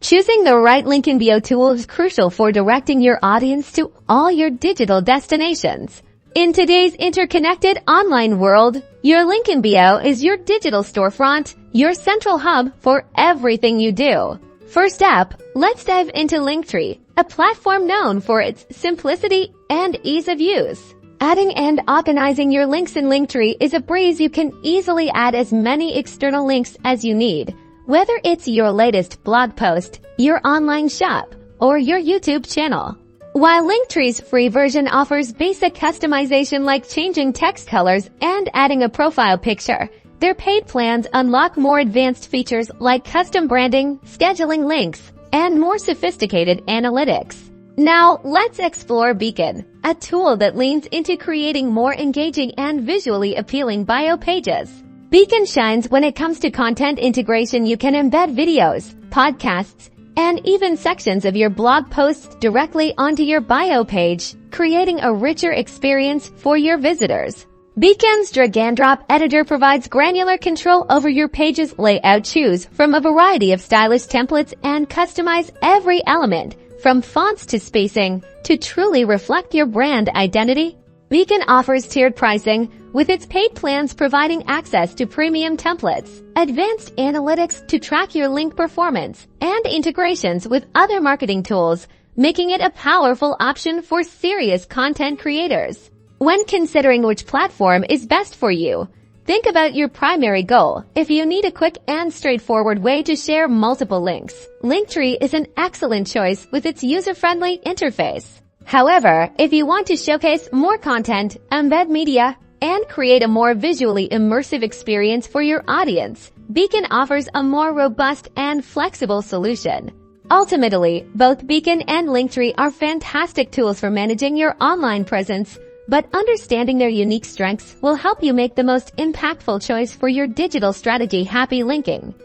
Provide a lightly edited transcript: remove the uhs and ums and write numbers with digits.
Choosing the right link in bio tool is crucial for directing your audience to all your digital destinations. In today's interconnected online world, your link in bio is your digital storefront, your central hub for everything you do. First up, let's dive into Linktree, a platform known for its simplicity and ease of use. Adding and organizing your links in Linktree is a breeze. You can easily add as many external links as you need, whether it's your latest blog post, your online shop, or your YouTube channel. While Linktree's free version offers basic customization like changing text colors and adding a profile picture, their paid plans unlock more advanced features like custom branding, scheduling links, and more sophisticated analytics. Now, let's explore Beacon, a tool that leans into creating more engaging and visually appealing bio pages. Beacon shines when it comes to content integration. You can embed videos, podcasts, and even sections of your blog posts directly onto your bio page, creating a richer experience for your visitors. Beacon's drag-and-drop editor provides granular control over your page's layout. Choose from a variety of stylish templates and customize every element, from fonts to spacing, to truly reflect your brand identity. Beacon offers tiered pricing, with its paid plans providing access to premium templates, advanced analytics to track your link performance, and integrations with other marketing tools, making it a powerful option for serious content creators. When considering which platform is best for you, think about your primary goal. If you need a quick and straightforward way to share multiple links, Linktree is an excellent choice with its user-friendly interface. However, if you want to showcase more content, embed media, and create a more visually immersive experience for your audience, Beacon offers a more robust and flexible solution. Ultimately, both Beacon and Linktree are fantastic tools for managing your online presence, but understanding their unique strengths will help you make the most impactful choice for your digital strategy. Happy linking!